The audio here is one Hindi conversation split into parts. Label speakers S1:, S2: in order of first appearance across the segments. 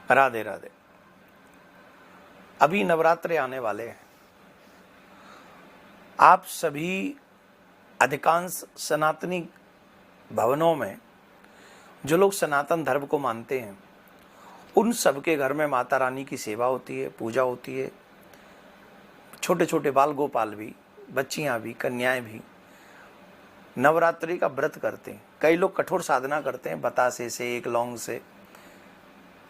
S1: राधे राधे। अभी नवरात्रे आने वाले हैं। आप सभी अधिकांश सनातनी भवनों में जो लोग सनातन धर्म को मानते हैं उन सबके घर में माता रानी की सेवा होती है, पूजा होती है। छोटे छोटे बाल गोपाल भी, बच्चियां भी, कन्याएं भी नवरात्रि का व्रत करते हैं। कई लोग कठोर साधना करते हैं, बतासे से, एक लौंग से।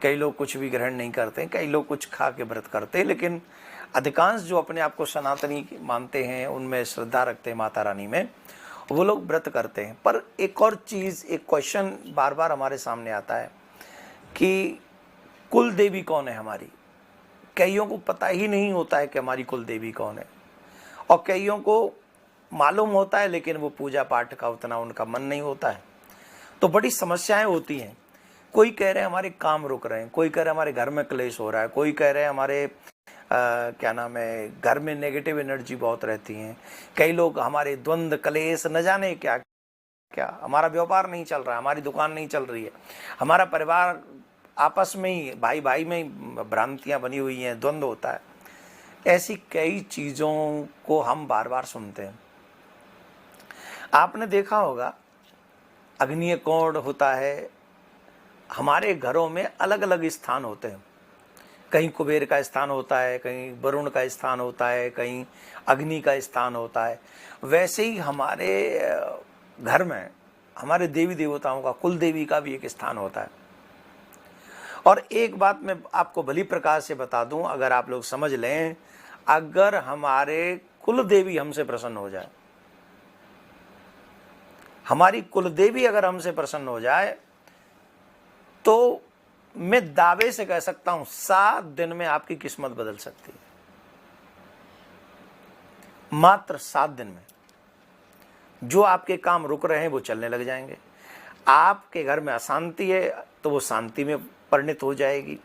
S1: कई लोग कुछ भी ग्रहण नहीं करते हैं, कई लोग कुछ खा के व्रत करते हैं। लेकिन अधिकांश जो अपने आप को सनातनी मानते हैं, उनमें श्रद्धा रखते हैं माता रानी में, वो लोग व्रत करते हैं। पर एक और चीज़, एक क्वेश्चन बार बार हमारे सामने आता है कि कुल देवी कौन है हमारी। कईयों को पता ही नहीं होता है कि हमारी कुल देवी कौन है, और कईयों को मालूम होता है लेकिन वो पूजा पाठ का उतना उनका मन नहीं होता है। तो बड़ी समस्याएं होती हैं। कोई कह रहे हैं हमारे काम रुक रहे हैं, कोई कह रहे हैं हमारे घर में क्लेश हो रहा है, कोई कह रहे हैं हमारे क्या नाम है, घर में नेगेटिव एनर्जी बहुत रहती हैं। कई लोग हमारे द्वंद्व, क्लेश, न जाने क्या क्या, हमारा व्यापार नहीं चल रहा है, हमारी दुकान नहीं चल रही है, हमारा परिवार आपस में ही, भाई भाई में ही भ्रांतियां बनी हुई हैं, द्वंद्व होता है। ऐसी कई चीज़ों को हम बार बार सुनते हैं। आपने देखा होगा अग्नि कोण होता है, हमारे घरों में अलग अलग स्थान होते हैं। कहीं कुबेर का स्थान होता है, कहीं वरुण का स्थान होता है, कहीं अग्नि का स्थान होता है। वैसे ही हमारे घर में हमारे देवी देवताओं का, कुल देवी का भी एक स्थान होता है। और एक बात मैं आपको भली प्रकार से बता दूं, अगर आप लोग समझ लें, अगर हमारे कुल देवी हमसे प्रसन्न हो जाए, हमारी कुल देवी अगर हमसे प्रसन्न हो जाए, तो मैं दावे से कह सकता हूं 7 दिन में आपकी किस्मत बदल सकती है। मात्र 7 दिन में जो आपके काम रुक रहे हैं वो चलने लग जाएंगे। आपके घर में अशांति है तो वो शांति में परिणत हो जाएगी।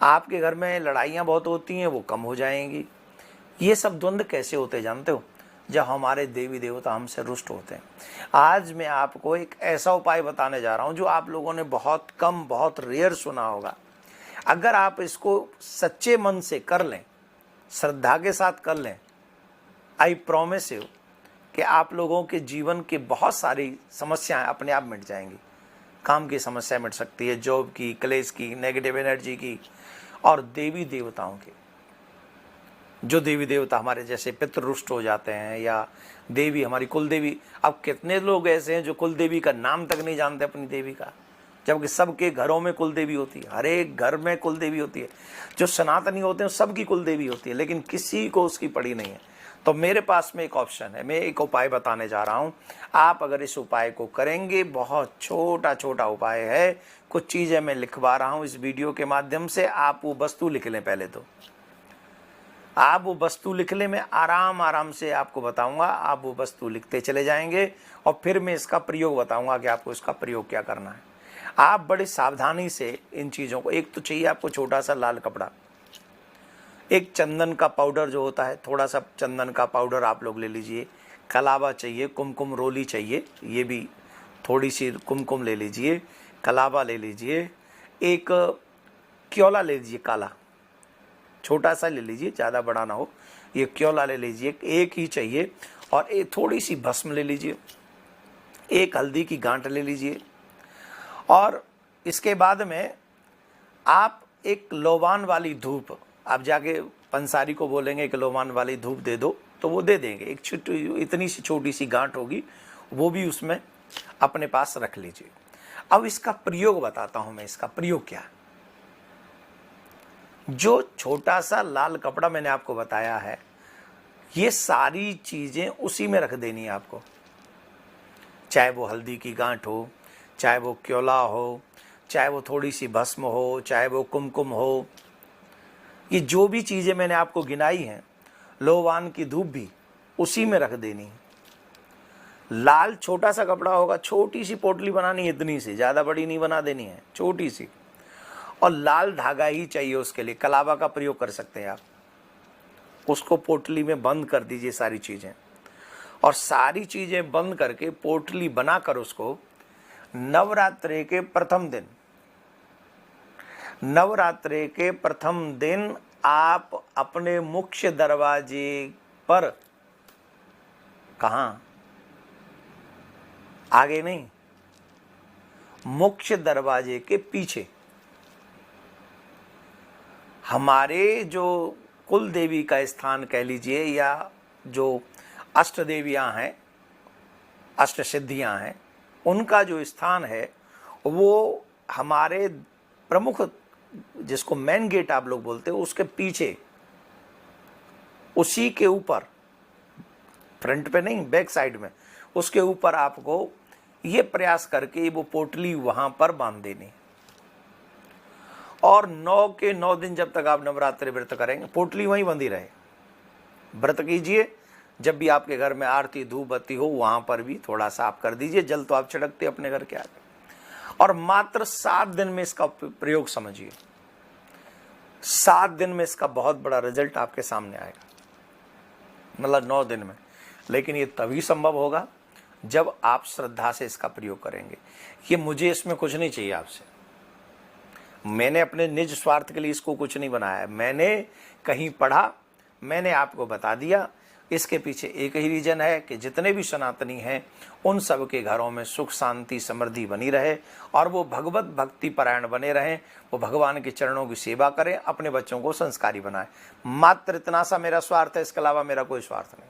S1: आपके घर में लड़ाइयाँ बहुत होती हैं, वो कम हो जाएंगी। ये सब द्वंद्व कैसे होते जानते हो? जब हमारे देवी देवता हमसे रुष्ट होते हैं। आज मैं आपको एक ऐसा उपाय बताने जा रहा हूं जो आप लोगों ने बहुत कम, बहुत रेयर सुना होगा। अगर आप इसको सच्चे मन से कर लें, श्रद्धा के साथ कर लें, आई प्रॉमिस यू कि आप लोगों के जीवन की बहुत सारी समस्याएं अपने आप मिट जाएंगी। काम की समस्या मिट सकती है, जॉब की, क्लेश की, नेगेटिव एनर्जी की, और देवी देवताओं की। जो देवी देवता हमारे जैसे पितृ रुष्ट हो जाते हैं, या देवी हमारी कुल देवी। अब कितने लोग ऐसे हैं जो कुल देवी का नाम तक नहीं जानते अपनी देवी का, जबकि सबके घरों में कुल देवी होती है, हर एक घर में कुल देवी होती है। जो सनातनी होते हैं सबकी कुल देवी होती है, लेकिन किसी को उसकी पड़ी नहीं है। तो मेरे पास में एक ऑप्शन है, मैं एक उपाय बताने जा रहा हूं। आप अगर इस उपाय को करेंगे, बहुत छोटा छोटा उपाय है, कुछ चीजें मैं लिखवा रहा हूं इस वीडियो के माध्यम से। आप वो वस्तु लिख लें। पहले तो आप वो वस्तु लिख लें, मैं आराम आराम से आपको बताऊंगा। आप वो वस्तु लिखते चले जाएंगे और फिर मैं इसका प्रयोग बताऊंगा कि आपको इसका प्रयोग क्या करना है। आप बड़े सावधानी से इन चीज़ों को, एक तो चाहिए आपको छोटा सा लाल कपड़ा, एक चंदन का पाउडर जो होता है, थोड़ा सा चंदन का पाउडर आप लोग ले लीजिए, कलावा चाहिए, कुमकुम रोली चाहिए, ये भी थोड़ी सी कुमकुम ले लीजिए, कलावा ले लीजिए, एक क्योला ले लीजिए, काला छोटा सा ले लीजिए, ज़्यादा बड़ा ना हो, ये क्योला ले लीजिए, एक ही चाहिए। और एक थोड़ी सी भस्म ले लीजिए, एक हल्दी की गांठ ले लीजिए, और इसके बाद में आप एक लोबान वाली धूप, आप जाके पंसारी को बोलेंगे कि लोबान वाली धूप दे दो, तो वो दे देंगे। एक छोटी, इतनी सी छोटी सी गांठ होगी, वो भी उसमें अपने पास रख लीजिए। अब इसका प्रयोग बताता हूं मैं, इसका प्रयोग क्या है। जो छोटा सा लाल कपड़ा मैंने आपको बताया है, ये सारी चीजें उसी में रख देनी है आपको। चाहे वो हल्दी की गांठ हो, चाहे वो क्योला हो, चाहे वो थोड़ी सी भस्म हो, चाहे वो कुमकुम हो, ये जो भी चीजें मैंने आपको गिनाई हैं, लोबान की धूप भी उसी में रख देनी है। लाल छोटा सा कपड़ा होगा, छोटी सी पोटली बनानी है, इतनी सी, ज्यादा बड़ी नहीं बना देनी है, छोटी सी, और लाल धागा ही चाहिए उसके लिए। कलावा का प्रयोग कर सकते हैं आप। उसको पोटली में बंद कर दीजिए सारी चीजें, और सारी चीजें बंद करके पोटली बनाकर उसको नवरात्रि के प्रथम दिन नवरात्रि के प्रथम दिन आप अपने मुख्य दरवाजे पर, कहाँ, आगे नहीं, मुख्य दरवाजे के पीछे हमारे जो कुल देवी का स्थान कह लीजिए, या जो अष्ट देवियां हैं, अष्ट सिद्धियां हैं, उनका जो स्थान है वो हमारे प्रमुख, जिसको मेन गेट आप लोग बोलते हो, उसके पीछे, उसी के ऊपर, फ्रंट पे नहीं, बैक साइड में, उसके ऊपर आपको ये प्रयास करके वो पोटली वहां पर बांध देनी। और 9 के 9 दिन जब तक आप नवरात्रि व्रत करेंगे, पोटली वहीं बंधी रहे। व्रत कीजिए, जब भी आपके घर में आरती धूप बत्ती हो वहां पर भी थोड़ा सा आप कर दीजिए, जल तो आप छिड़कते अपने घर के आगे। और मात्र 7 दिन में इसका प्रयोग समझिए, 7 दिन में इसका बहुत बड़ा रिजल्ट आपके सामने आएगा, मतलब 9 दिन में। लेकिन ये तभी संभव होगा जब आप श्रद्धा से इसका प्रयोग करेंगे। ये मुझे इसमें कुछ नहीं चाहिए आपसे, मैंने अपने निज स्वार्थ के लिए इसको कुछ नहीं बनाया, मैंने कहीं पढ़ा, मैंने आपको बता दिया। इसके पीछे एक ही रीजन है कि जितने भी सनातनी हैं उन सब के घरों में सुख शांति समृद्धि बनी रहे और वो भगवत भक्ति परायण बने रहें, वो भगवान के चरणों की सेवा करें, अपने बच्चों को संस्कारी बनाएं। मात्र इतना सा मेरा स्वार्थ है, इसके अलावा मेरा कोई स्वार्थ नहीं।